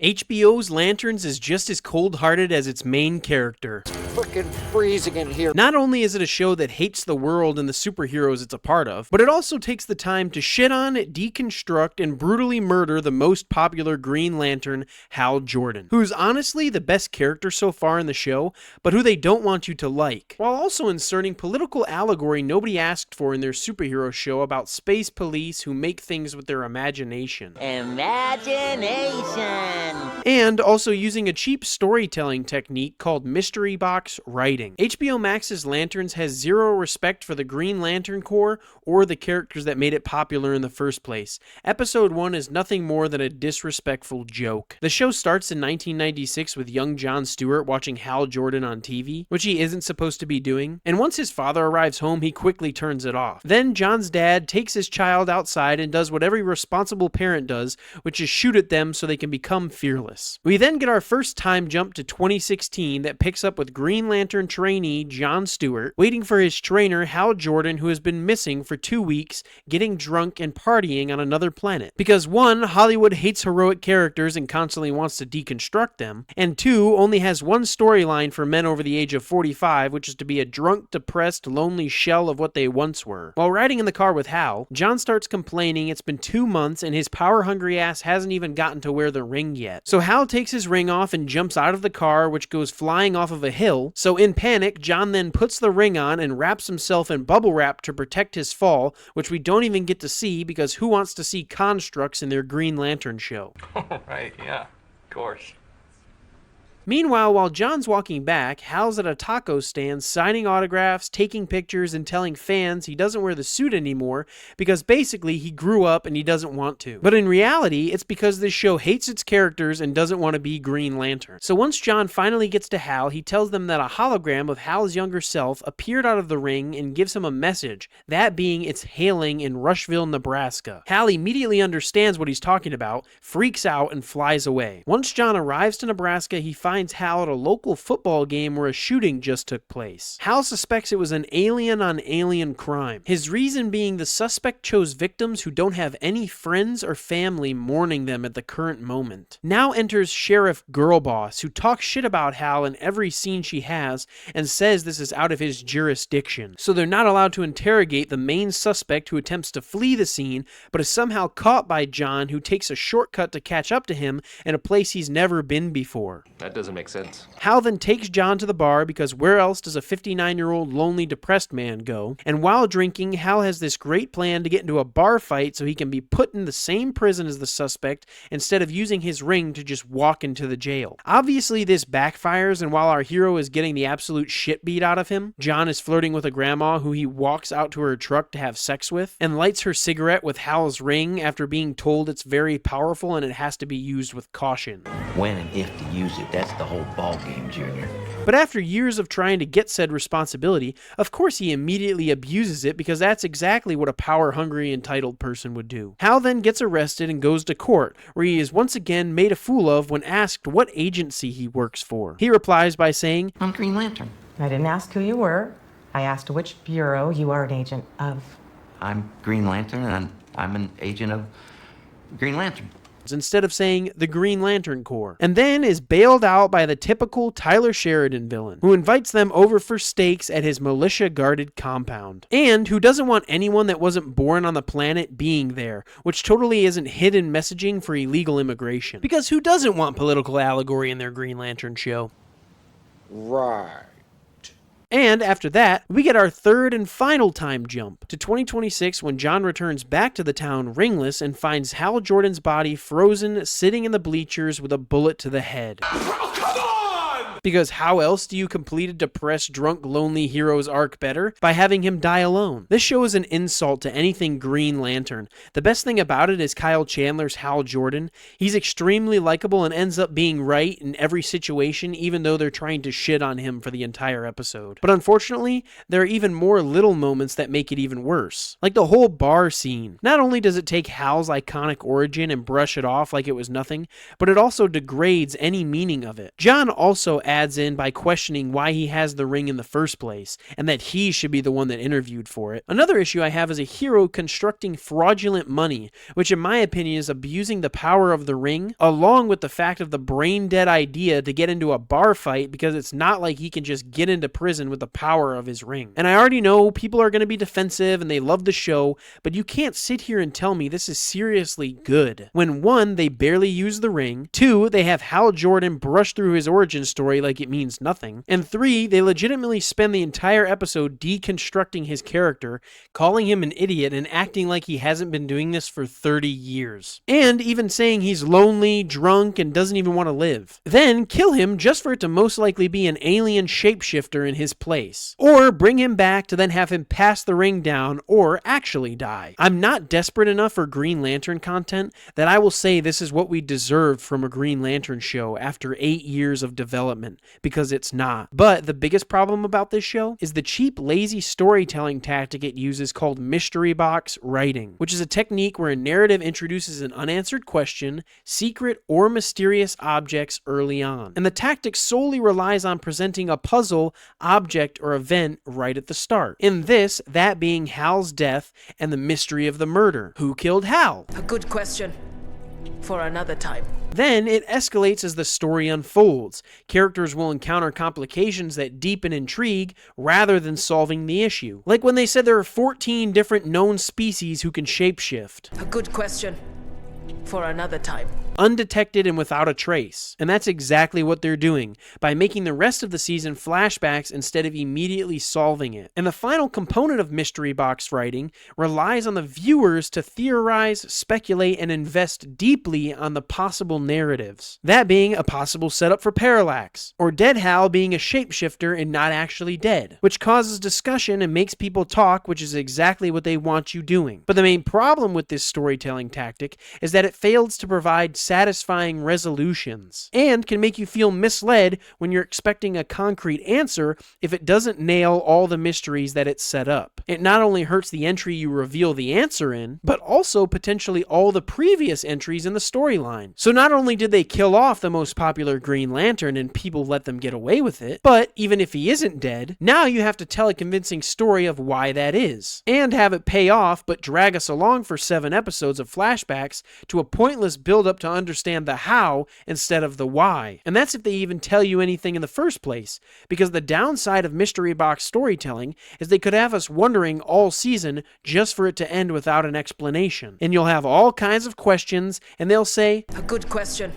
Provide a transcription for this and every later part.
HBO's Lanterns is just as cold-hearted as its main character. Frickin' freezing in here. Not only is it a show that hates the world and the superheroes it's a part of, but it also takes the time to shit on, deconstruct, and brutally murder the most popular Green Lantern, Hal Jordan, who's honestly the best character so far in the show, but who they don't want you to like, while also inserting political allegory nobody asked for in their superhero show about space police who make things with their imagination. And also using a cheap storytelling technique called mystery box writing. HBO Max's Lanterns has zero respect for the Green Lantern Corps or the characters that made it popular in the first place. Episode 1 is nothing more than a disrespectful joke. The show starts in 1996 with young Jon Stewart watching Hal Jordan on TV, which he isn't supposed to be doing, and once his father arrives home, he quickly turns it off. Then Jon's dad takes his child outside and does what every responsible parent does, which is shoot at them so they can become fearless. We then get our first time jump to 2016 that picks up with Green Lantern trainee Jon Stewart waiting for his trainer Hal Jordan, who has been missing for 2 weeks, getting drunk and partying on another planet. Because 1, Hollywood hates heroic characters and constantly wants to deconstruct them, and 2, only has one storyline for men over the age of 45, which is to be a drunk, depressed, lonely shell of what they once were. While riding in the car with Hal, Jon starts complaining it's been 2 months and his power-hungry ass hasn't even gotten to wear the ring yet. So Hal takes his ring off and jumps out of the car, which goes flying off of a hill. So in panic, Jon then puts the ring on and wraps himself in bubble wrap to protect his fall, which we don't even get to see because who wants to see constructs in their Green Lantern show? Right, yeah, of course. Meanwhile, while Jon's walking back, Hal's at a taco stand signing autographs, taking pictures, and telling fans he doesn't wear the suit anymore because basically he grew up and he doesn't want to. But in reality, it's because this show hates its characters and doesn't want to be Green Lantern. So once Jon finally gets to Hal, he tells them that a hologram of Hal's younger self appeared out of the ring and gives him a message, that being it's hailing in Rushville, Nebraska. Hal immediately understands what he's talking about, freaks out, and flies away. Once Jon arrives to Nebraska, he finds Hal at a local football game where a shooting just took place. Hal suspects it was an alien-on-alien crime. His reason being the suspect chose victims who don't have any friends or family mourning them at the current moment. Now enters Sheriff Girlboss, who talks shit about Hal in every scene she has and says this is out of his jurisdiction. So they're not allowed to interrogate the main suspect who attempts to flee the scene, but is somehow caught by Jon, who takes a shortcut to catch up to him in a place he's never been before. That doesn't make sense. Hal then takes Jon to the bar because where else does a 59-year-old lonely depressed man go? And while drinking, Hal has this great plan to get into a bar fight so he can be put in the same prison as the suspect instead of using his ring to just walk into the jail. Obviously this backfires, and while our hero is getting the absolute shit beat out of him, Jon is flirting with a grandma who he walks out to her truck to have sex with and lights her cigarette with Hal's ring after being told it's very powerful and it has to be used with caution. When and if to use it, that's the whole ball game, Junior. But after years of trying to get said responsibility, of course he immediately abuses it because that's exactly what a power-hungry, entitled person would do. Hal then gets arrested and goes to court, where he is once again made a fool of when asked what agency he works for. He replies by saying, I'm Green Lantern. I didn't ask who you were. I asked which bureau you are an agent of. I'm Green Lantern, and I'm an agent of Green Lantern. Instead of saying the Green Lantern Corps, and then is bailed out by the typical Tyler Sheridan villain, who invites them over for steaks at his militia-guarded compound, and who doesn't want anyone that wasn't born on the planet being there, which totally isn't hidden messaging for illegal immigration. Because who doesn't want political allegory in their Green Lantern show? Right. And after that, we get our third and final time jump to 2026 when Jon returns back to the town ringless and finds Hal Jordan's body frozen, sitting in the bleachers with a bullet to the head. Oh, come on! Because how else do you complete a depressed, drunk, lonely hero's arc better? By having him die alone. This show is an insult to anything Green Lantern. The best thing about it is Kyle Chandler's Hal Jordan. He's extremely likable and ends up being right in every situation, even though they're trying to shit on him for the entire episode. But unfortunately, there are even more little moments that make it even worse. Like the whole bar scene. Not only does it take Hal's iconic origin and brush it off like it was nothing, but it also degrades any meaning of it. Jon also adds in by questioning why he has the ring in the first place, and that he should be the one that interviewed for it. Another issue I have is a hero constructing fraudulent money, which in my opinion is abusing the power of the ring, along with the fact of the brain-dead idea to get into a bar fight because it's not like he can just get into prison with the power of his ring. And I already know people are going to be defensive and they love the show, but you can't sit here and tell me this is seriously good. When 1, they barely use the ring, 2, they have Hal Jordan brush through his origin story like it means nothing, and 3, they legitimately spend the entire episode deconstructing his character, calling him an idiot and acting like he hasn't been doing this for 30 years. And even saying he's lonely, drunk, and doesn't even want to live. Then kill him just for it to most likely be an alien shapeshifter in his place. Or bring him back to then have him pass the ring down or actually die. I'm not desperate enough for Green Lantern content that I will say this is what we deserved from a Green Lantern show after 8 years of development, because it's not. But the biggest problem about this show is the cheap, lazy storytelling tactic it uses called mystery box writing, which is a technique where a narrative introduces an unanswered question, secret, or mysterious objects early on. And the tactic solely relies on presenting a puzzle, object, or event right at the start. In this, that being Hal's death and the mystery of the murder. Who killed Hal? A good question for another time. Then it escalates as the story unfolds. Characters will encounter complications that deepen intrigue rather than solving the issue. Like when they said there are 14 different known species who can shapeshift. A good question for another time. Undetected and without a trace. And that's exactly what they're doing, by making the rest of the season flashbacks instead of immediately solving it. And the final component of mystery box writing relies on the viewers to theorize, speculate, and invest deeply on the possible narratives. That being a possible setup for Parallax, or Dead Hal being a shapeshifter and not actually dead, which causes discussion and makes people talk, which is exactly what they want you doing. But the main problem with this storytelling tactic is that it fails to provide satisfying resolutions, and can make you feel misled when you're expecting a concrete answer if it doesn't nail all the mysteries that it's set up. It not only hurts the entry you reveal the answer in, but also potentially all the previous entries in the storyline. So not only did they kill off the most popular Green Lantern and people let them get away with it, but even if he isn't dead, now you have to tell a convincing story of why that is, and have it pay off but drag us along for 7 episodes of flashbacks to a pointless build-up to understand the how instead of the why. And that's if they even tell you anything in the first place, because the downside of mystery box storytelling is they could have us wondering all season just for it to end without an explanation. And you'll have all kinds of questions, and they'll say, A good question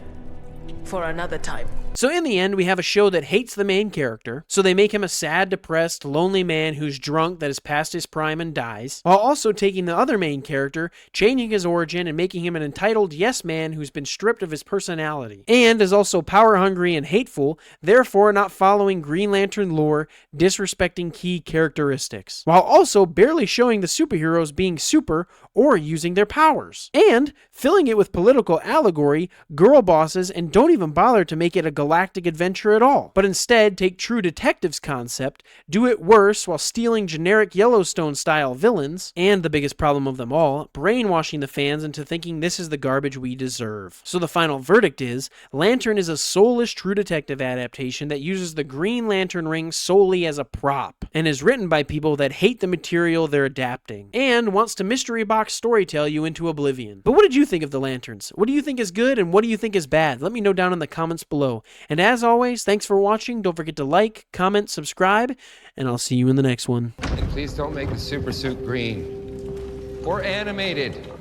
for another time. So in the end, we have a show that hates the main character, so they make him a sad, depressed, lonely man who's drunk that is past his prime and dies, while also taking the other main character, changing his origin and making him an entitled yes man who's been stripped of his personality, and is also power-hungry and hateful, therefore not following Green Lantern lore, disrespecting key characteristics, while also barely showing the superheroes being super or using their powers, and filling it with political allegory, girl bosses, and don't even bother to make it a galactic adventure at all, but instead take True Detective's concept, do it worse while stealing generic Yellowstone-style villains, and the biggest problem of them all, brainwashing the fans into thinking this is the garbage we deserve. So the final verdict is, Lantern is a soulless True Detective adaptation that uses the Green Lantern ring solely as a prop, and is written by people that hate the material they're adapting, and wants to mystery box storytell you into oblivion. But what did you think of the Lanterns? What do you think is good, and what do you think is bad? Let me know down in the comments below. And as always, thanks for watching. Don't forget to like, comment, subscribe, and I'll see you in the next one. And please don't make the super suit green or animated.